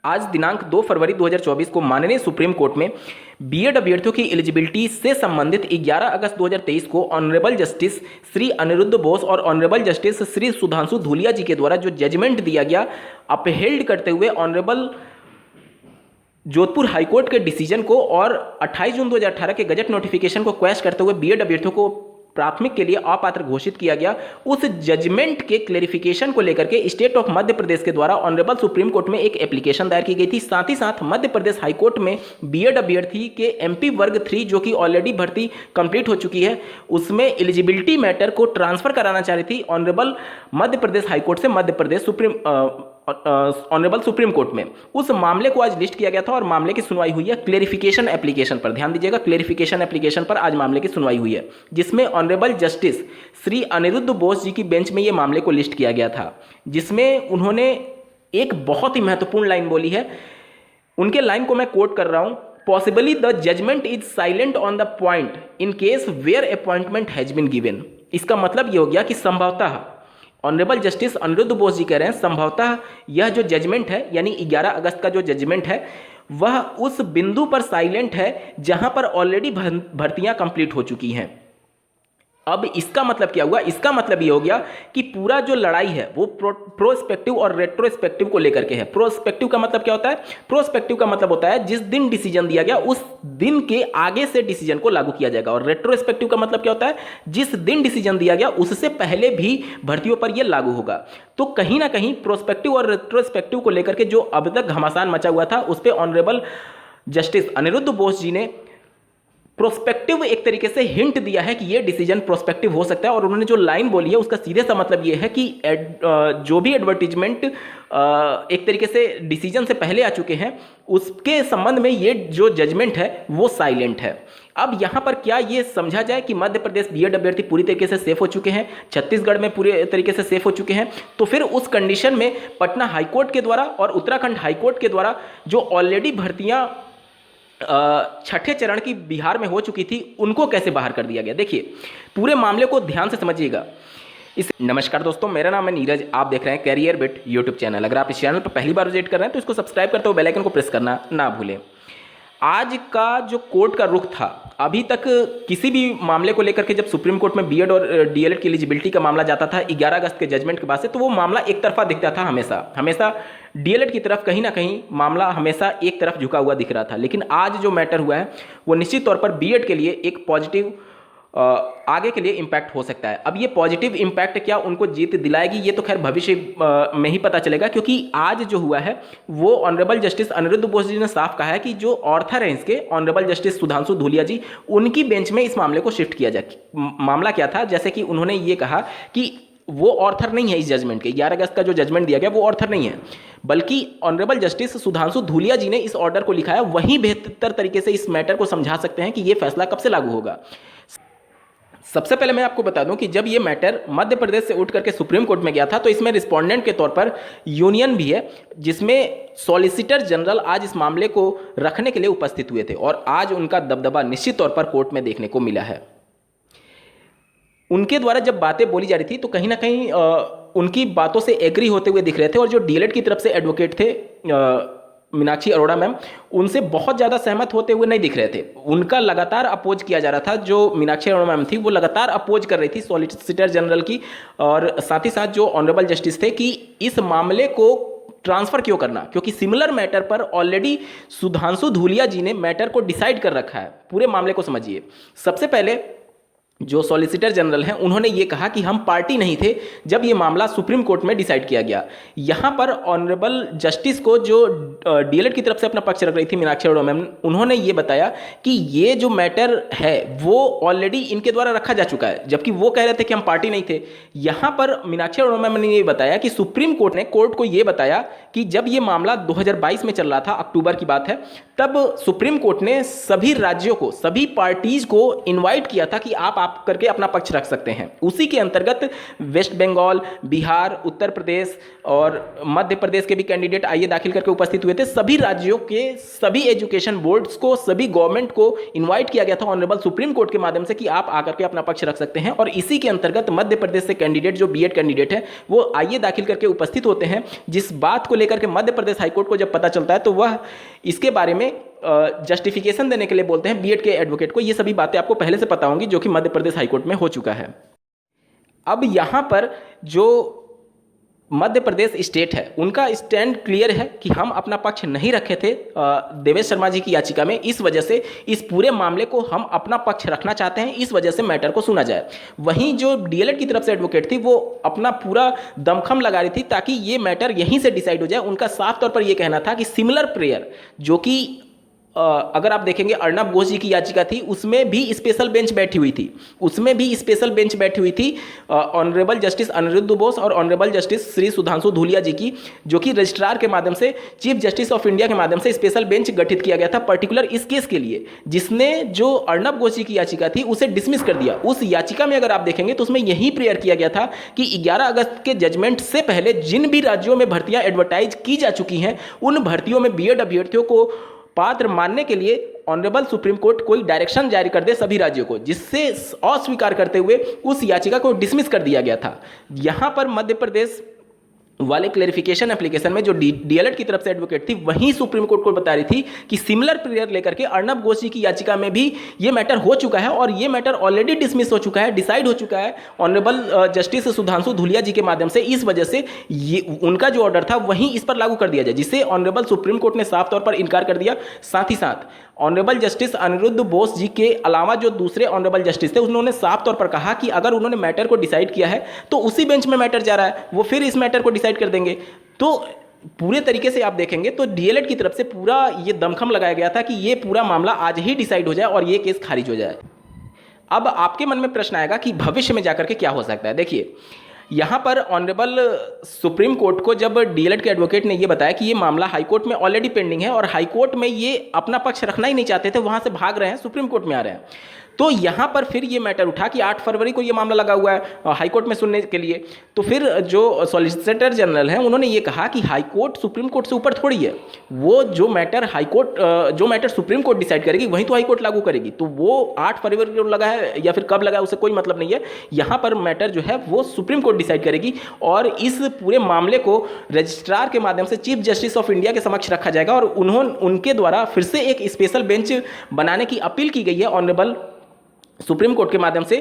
आज दिनांक 2 फरवरी 2024 को माननीय सुप्रीम कोर्ट में बीएड अभ्यर्थियों की एलिजिबिलिटी से संबंधित 11 अगस्त 2023 को ऑनरेबल जस्टिस श्री अनिरुद्ध बोस और ऑनरेबल जस्टिस श्री सुधांशु धूलिया जी के द्वारा जो जजमेंट दिया गया, अपहेल्ड करते हुए ऑनरेबल जोधपुर हाईकोर्ट के डिसीजन को और 28 जून 2018 के गजट नोटिफिकेशन को क्वेश्चन करते हुए बीएड अभ्यर्थियों को प्राथमिक के लिए अपात्र घोषित किया गया। उस जजमेंट के क्लेरिफिकेशन को लेकर के स्टेट ऑफ मध्य प्रदेश के द्वारा ऑनरेबल सुप्रीम कोर्ट में एक एप्लीकेशन दायर की गई थी। साथ ही साथ मध्य प्रदेश हाईकोर्ट में बीएड अभ्यर्थी के एमपी वर्ग 3 जो कि ऑलरेडी भर्ती कंप्लीट हो चुकी है, उसमें एलिजिबिलिटी मैटर को ट्रांसफर कराना चाह रही थी ऑनरेबल मध्य प्रदेश हाईकोर्ट से Madhya Pradesh honourable supreme court में। उस मामले को आज लिस्ट किया गया था और मामले की सुनवाई हुई है क्लेरिफिकेशन एप्लीकेशन पर। ध्यान दीजिएगा, क्लेरिफिकेशन एप्लीकेशन पर आज मामले की सुनवाई हुई है, जिसमें ऑनरेबल जस्टिस श्री अनिरुद्ध बोस जी की बेंच में ये मामले को लिस्ट किया गया था, जिसमें उन्होंने एक बहुत ही महत्वपूर्ण लाइन बोली है। उनके लाइन को मैं कोट कर रहा हूं, possibly the judgment is silent on the point in case where appointment has been given. इसका मतलब ये हो गया कि संभवतः ऑनरेबल जस्टिस अनिरुद्ध बोस जी कह रहे हैं संभवतः यह जो जजमेंट है, यानी 11 अगस्त का जो जजमेंट है, वह उस बिंदु पर साइलेंट है जहां पर ऑलरेडी भर्तियां कंप्लीट हो चुकी हैं। अब इसका मतलब क्या हुआ? इसका मतलब ये हो गया कि पूरा जो लड़ाई है वो प्रोस्पेक्टिव और रेट्रोस्पेक्टिव को लेकर के है। प्रोस्पेक्टिव का मतलब क्या होता है? प्रोस्पेक्टिव का मतलब होता है जिस दिन डिसीजन दिया गया उस दिन के आगे से डिसीजन को लागू किया जाएगा, और रेट्रोस्पेक्टिव का मतलब क्या होता है? जिस दिन डिसीजन दिया गया उससे पहले भी भर्तियों पर यह लागू होगा। तो कहीं ना कहीं प्रोस्पेक्टिव और रेट्रोस्पेक्टिव को लेकर के जो अब तक घमासान मचा हुआ था, उस पर ऑनरेबल जस्टिस अनिरुद्ध बोस जी ने प्रोस्पेक्टिव एक तरीके से हिंट दिया है कि ये डिसीजन प्रोस्पेक्टिव हो सकता है। और उन्होंने जो लाइन बोली है उसका सीधे सा मतलब ये है कि जो भी एडवर्टीजमेंट एक तरीके से डिसीजन से पहले आ चुके हैं उसके संबंध में ये जो जजमेंट है वो साइलेंट है। अब यहाँ पर क्या ये समझा जाए कि मध्य प्रदेश बीएड अभ्यर्थी पूरी तरीके से सेफ हो चुके हैं, छत्तीसगढ़ में पूरे तरीके से सेफ हो चुके हैं, तो फिर उस कंडीशन में पटना हाईकोर्ट के द्वारा और उत्तराखंड हाईकोर्ट के द्वारा जो ऑलरेडी भर्तियाँ छठे चरण की बिहार में हो चुकी थी उनको कैसे बाहर कर दिया गया? देखिए, पूरे मामले को ध्यान से समझिएगा। नमस्कार दोस्तों, मेरा नाम है नीरज, आप देख रहे हैं कैरियर बिट यूट्यूब चैनल। अगर आप इस चैनल पर पहली बार विजिट कर रहे हैं तो इसको सब्सक्राइब करते हुए बेल आइकन को प्रेस करना ना भूलें। आज का जो कोर्ट का रुख था, अभी तक किसी भी मामले को लेकर के जब सुप्रीम कोर्ट में बीएड और डीएलएड की एलिजिबिलिटी का मामला जाता था 11 अगस्त के जजमेंट के बाद से, तो वो मामला एक तरफा दिखता था। हमेशा डीएलएड की तरफ कहीं ना कहीं मामला हमेशा एक तरफ झुका हुआ दिख रहा था। लेकिन आज जो मैटर हुआ है वो निश्चित तौर पर बीएड के लिए एक पॉजिटिव आगे के लिए इम्पैक्ट हो सकता है। अब ये पॉजिटिव इम्पैक्ट क्या उनको जीत दिलाएगी, ये तो खैर भविष्य में ही पता चलेगा, क्योंकि आज जो हुआ है वो ऑनरेबल जस्टिस अनिरुद्ध बोस जी ने साफ कहा है कि जो ऑर्थर है इसके, ऑनरेबल जस्टिस सुधांशु धूलिया जी, उनकी बेंच में इस मामले को शिफ्ट किया जाए। मामला क्या था? जैसे कि उन्होंने ये कहा कि वो ऑर्थर नहीं है इस जजमेंट के, 11 अगस्त का जो जजमेंट दिया गया वो ऑर्थर नहीं है, बल्कि ऑनरेबल जस्टिस सुधांशु धूलिया जी ने इस ऑर्डर को लिखा है। वहीं बेहतर तरीके से इस मैटर को समझा सकते हैं कि ये फैसला कब से लागू होगा। सबसे पहले मैं आपको बता दूं कि जब ये मैटर मध्य प्रदेश से उठ करके सुप्रीम कोर्ट में गया था तो इसमें रिस्पोंडेंट के तौर पर यूनियन भी है, जिसमें सॉलिसिटर जनरल आज इस मामले को रखने के लिए उपस्थित हुए थे, और आज उनका दबदबा निश्चित तौर पर कोर्ट में देखने को मिला है। उनके द्वारा जब बातें बोली जा रही थी तो कहीं ना कहीं उनकी बातों से एग्री होते हुए दिख रहे थे, और जो डीएलएड की तरफ से एडवोकेट थे मीनाक्षी अरोड़ा मैम, उनसे बहुत ज़्यादा सहमत होते हुए नहीं दिख रहे थे। उनका लगातार अपोज किया जा रहा था। जो मीनाक्षी अरोड़ा मैम थी वो लगातार अपोज कर रही थी सॉलिसिटर जनरल की, और साथ ही साथ जो ऑनरेबल जस्टिस थे कि इस मामले को ट्रांसफ़र क्यों करना, क्योंकि सिमिलर मैटर पर ऑलरेडी सुधांशु धूलिया जी ने मैटर को डिसाइड कर रखा है। पूरे मामले को समझिए। सबसे पहले जो सॉलिसिटर जनरल हैं उन्होंने ये कहा कि हम पार्टी नहीं थे जब ये मामला सुप्रीम कोर्ट में डिसाइड किया गया। यहाँ पर ऑनरेबल जस्टिस को जो डीएलएड की तरफ से अपना पक्ष रख रही थी मीनाक्षी अरोड़ा मैम, उन्होंने ये बताया कि ये जो मैटर है वो ऑलरेडी इनके द्वारा रखा जा चुका है, जबकि वो कह रहे थे कि हम पार्टी नहीं थे। यहाँ पर मीनाक्षी अरोड़ा मैम ने ये बताया कि सुप्रीम कोर्ट ने कोर्ट को ये बताया कि जब ये मामला 2022 में चल रहा था, अक्टूबर की बात है, तब सुप्रीम कोर्ट ने सभी राज्यों को, सभी पार्टीज को इन्वाइट किया था कि आप आप करके अपना पक्ष रख सकते हैं। उसी के अंतर्गत वेस्ट बंगाल, बिहार, उत्तर प्रदेश और मध्य प्रदेश के भी कैंडिडेट आईए दाखिल करके उपस्थित हुए थे। सभी राज्यों के सभी एजुकेशन बोर्ड्स को, सभी गवर्नमेंट को इन्वाइट किया गया था ऑनरेबल सुप्रीम कोर्ट के माध्यम से कि आप आकर के अपना पक्ष रख सकते हैं। और इसी के अंतर्गत मध्य प्रदेश से कैंडिडेट, जो बीएड कैंडिडेट है, वो आईए दाखिल करके उपस्थित होते हैं। जिस बात को लेकर के मध्य प्रदेश हाईकोर्ट को जब पता चलता है तो वह इसके बारे में जस्टिफिकेशन देने के लिए बोलते हैं बीएड के एडवोकेट को। ये सभी बातें आपको पहले से पता होंगी, जो कि मध्य प्रदेश हाईकोर्ट में हो चुका है। अब यहां पर जो मध्य प्रदेश स्टेट है, उनका स्टैंड क्लियर है कि हम अपना पक्ष नहीं रखे थे देवेश शर्मा जी की याचिका में, इस वजह से इस पूरे मामले को हम अपना पक्ष रखना चाहते हैं, इस वजह से मैटर को सुना जाए। वहीं जो डीएलएड की तरफ से एडवोकेट थी, वो अपना पूरा दमखम लगा रही थी ताकि ये मैटर यहीं से डिसाइड हो जाए। उनका साफ तौर पर यह कहना था कि सिमिलर प्रेयर, जो कि अगर आप देखेंगे अर्नब घोष जी की याचिका थी, उसमें भी स्पेशल बेंच बैठी हुई थी, उसमें भी स्पेशल बेंच बैठी हुई थी ऑनरेबल जस्टिस अनिरुद्ध बोस और ऑनरेबल जस्टिस श्री सुधांशु धूलिया जी की, जो कि रजिस्ट्रार के माध्यम से, चीफ जस्टिस ऑफ इंडिया के माध्यम से स्पेशल बेंच गठित किया गया था पर्टिकुलर इस केस के लिए, जिसने जो अर्नब घोष जी की याचिका थी उसे डिसमिस कर दिया। उस याचिका में अगर आप देखेंगे तो उसमें यही प्रेयर किया गया था कि 11 अगस्त के जजमेंट से पहले जिन भी राज्यों में भर्तियां एडवर्टाइज की जा चुकी हैं, उन भर्तियों में बीएड अभ्यर्थियों को पात्र मानने के लिए ऑनरेबल सुप्रीम कोर्ट कोई डायरेक्शन जारी कर दे सभी राज्यों को, जिससे अस्वीकार करते हुए उस याचिका को डिसमिस कर दिया गया था। यहां पर मध्य प्रदेश वाले क्लेरिफिकेशन एप्लीकेशन में जो डीएलएड की तरफ से एडवोकेट थी, वहीं सुप्रीम कोर्ट को बता रही थी कि सिमिलर प्रेयर लेकर के अर्नब घोष जी की याचिका में भी ये मैटर हो चुका है और ये मैटर ऑलरेडी डिसमिस हो चुका है, डिसाइड हो चुका है ऑनरेबल जस्टिस सुधांशु धूलिया जी के माध्यम से। इस वजह से ये उनका जो ऑर्डर था वहीं इस पर लागू कर दिया जाए, जिसे ऑनरेबल सुप्रीम कोर्ट ने साफ तौर पर इनकार कर दिया। साथ ही साथ ऑनरेबल जस्टिस अनिरुद्ध बोस जी के अलावा जो दूसरे ऑनरेबल जस्टिस थे, उन्होंने साफ तौर पर कहा कि अगर उन्होंने मैटर को डिसाइड किया है तो उसी बेंच में मैटर जा रहा है, वो फिर इस मैटर को डिसाइड कर देंगे। तो पूरे तरीके से आप देखेंगे तो डीएलएड की तरफ से पूरा ये दमखम लगाया गया था कि ये पूरा मामला आज ही डिसाइड हो जाए और ये केस खारिज हो जाए। अब आपके मन में प्रश्न आएगा कि भविष्य में जाकर के क्या हो सकता है। देखिए, यहाँ पर ऑनरेबल सुप्रीम कोर्ट को जब डीएलएड के एडवोकेट ने ये बताया कि ये मामला हाईकोर्ट में ऑलरेडी पेंडिंग है और हाईकोर्ट में ये अपना पक्ष रखना ही नहीं चाहते थे, वहाँ से भाग रहे हैं, सुप्रीम कोर्ट में आ रहे हैं, तो यहाँ पर फिर ये मैटर उठा कि 8 फरवरी को ये मामला लगा हुआ है हाईकोर्ट में सुनने के लिए। तो फिर जो सॉलिसिटर जनरल हैं, उन्होंने ये कहा कि हाईकोर्ट सुप्रीम कोर्ट से ऊपर थोड़ी है, वो जो मैटर सुप्रीम कोर्ट डिसाइड करेगी वहीं तो हाईकोर्ट लागू करेगी। तो वो 8 फरवरी को लगा है या फिर कब लगा है उससे कोई मतलब नहीं है, यहाँ पर मैटर जो है वो सुप्रीम कोर्ट डिसाइड करेगी और इस पूरे मामले को रजिस्ट्रार के माध्यम से चीफ जस्टिस ऑफ इंडिया के समक्ष रखा जाएगा और उनके द्वारा फिर से एक स्पेशल बेंच बनाने की अपील की गई है ऑनरेबल सुप्रीम कोर्ट के माध्यम से।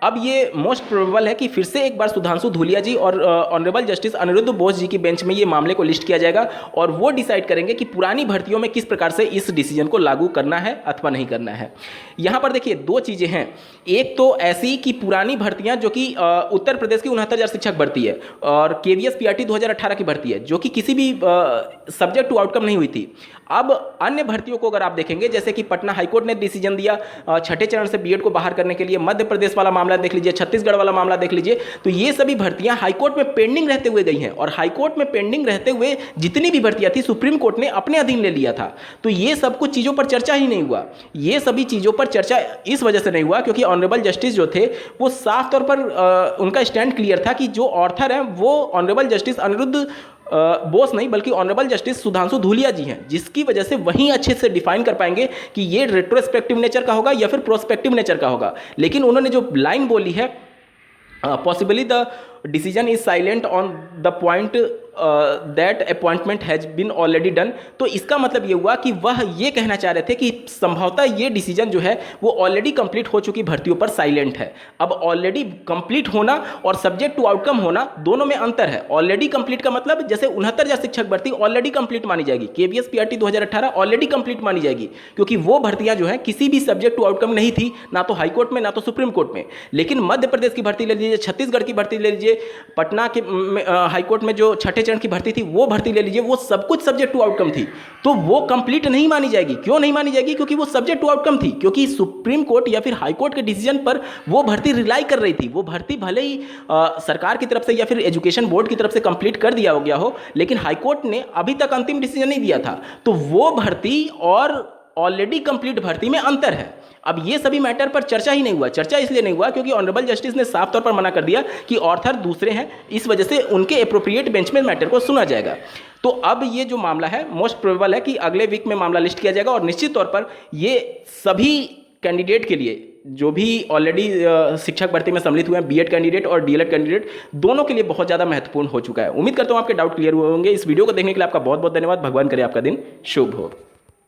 अब ये मोस्ट प्रोबेबल है कि फिर से एक बार सुधांशु धूलिया जी और ऑनरेबल जस्टिस अनिरुद्ध बोस जी की बेंच में ये मामले को लिस्ट किया जाएगा और वो डिसाइड करेंगे कि पुरानी भर्तियों में किस प्रकार से इस डिसीजन को लागू करना है अथवा नहीं करना है। यहाँ पर देखिए 2 चीज़ें हैं। एक तो ऐसी कि पुरानी भर्तियाँ जो कि उत्तर प्रदेश की 69,000 शिक्षक भर्ती है और केवीएस पीआरटी 2018 की भर्ती है, जो कि किसी भी सब्जेक्ट टू आउटकम नहीं हुई थी। अब अन्य भर्तियों को अगर आप देखेंगे, जैसे कि पटना हाईकोर्ट ने डिसीजन दिया 6ठे चरण से बीएड को बाहर करने के लिए, मध्य प्रदेश वाला मामला देख लीजिए, छत्तीसगढ़ वाला मामला देख लीजिए, तो ये सभी भर्तियां हाईकोर्ट में पेंडिंग रहते हुए गई हैं और हाईकोर्ट में पेंडिंग रहते हुए जितनी भी भर्तियां थी सुप्रीम कोर्ट ने अपने अधीन ले लिया था। तो ये सब कुछ चीज़ों पर चर्चा ही नहीं हुआ। ये सभी चीज़ों पर चर्चा इस वजह से नहीं हुआ क्योंकि ऑनरेबल जस्टिस जो थे वो साफ तौर पर उनका स्टैंड क्लियर था कि जो ऑर्थर हैं वो ऑनरेबल जस्टिस अनिरुद्ध बोस नहीं बल्कि ऑनरेबल जस्टिस सुधांशु धूलिया जी हैं, जिसकी वजह से वहीं अच्छे से डिफाइन कर पाएंगे कि ये रेट्रोस्पेक्टिव नेचर का होगा या फिर प्रोस्पेक्टिव नेचर का होगा। लेकिन उन्होंने जो लाइन बोली है, possibly the decision is silent on the point that appointment has been already done, तो इसका मतलब ये हुआ कि वह ये कहना चाह रहे थे कि संभवतः ये डिसीजन जो है वो ऑलरेडी कंप्लीट हो चुकी भर्तियों पर साइलेंट है। अब ऑलरेडी कंप्लीट होना और सब्जेक्ट टू आउटकम होना दोनों में अंतर है। ऑलरेडी कंप्लीट का मतलब जैसे 69,000 शिक्षक भर्ती ऑलरेडी कंप्लीट मानी जाएगी, केवीएस पीआरटी 2018 ऑलरेडी कंप्लीट मानी जाएगी क्योंकि वो भर्तियां जो है किसी भी सब्जेक्ट टू आउटकम नहीं थी, ना तो हाईकोर्ट में ना तो सुप्रीम कोर्ट में। लेकिन मध्य प्रदेश की भर्ती ले लीजिए, छत्तीसगढ़ की भर्ती ले लीजिए, पटना के हाईकोर्ट में जो 6ठे चरण की भर्ती थी वो भर्ती ले लीजिए, वो सब कुछ सब्जेक्ट टू आउटकम थी, तो वो कंप्लीट नहीं मानी जाएगी। क्यों नहीं मानी जाएगी? क्योंकि वो सब्जेक्ट टू आउटकम थी, क्योंकि सुप्रीम कोर्ट या फिर हाई कोर्ट के डिसीजन पर वो भर्ती रिलाई कर रही थी। वो भर्ती भले ही सरकार की तरफ से या फिर एजुकेशन बोर्ड की तरफ से कंप्लीट कर दिया हो गया हो, लेकिन हाई कोर्ट ने अभी तक अंतिम डिसीजन नहीं दिया था, तो वो भर्ती और ऑलरेडी कंप्लीट भर्ती में अंतर है। अब ये सभी मैटर पर चर्चा ही नहीं हुआ। चर्चा इसलिए नहीं हुआ क्योंकि ऑनरेबल जस्टिस ने साफ तौर पर मना कर दिया कि ऑर्थर दूसरे हैं, इस वजह से उनके अप्रोप्रिएट बेंच में मैटर को सुना जाएगा। तो अब ये जो मामला है मोस्ट प्रोबेबल है कि अगले वीक में मामला लिस्ट किया जाएगा और निश्चित तौर पर ये सभी कैंडिडेट के लिए, जो भी ऑलरेडी शिक्षक भर्ती में सम्मिलित हुए हैं, बीएड कैंडिडेट और डीएलएड कैंडिडेट, दोनों के लिए बहुत ज़्यादा महत्वपूर्ण हो चुका है। उम्मीद करता हूँ आपके डाउट क्लियर हुए होंगे। इस वीडियो को देखने के लिए आपका बहुत बहुत धन्यवाद। भगवान करे आपका दिन शुभ हो।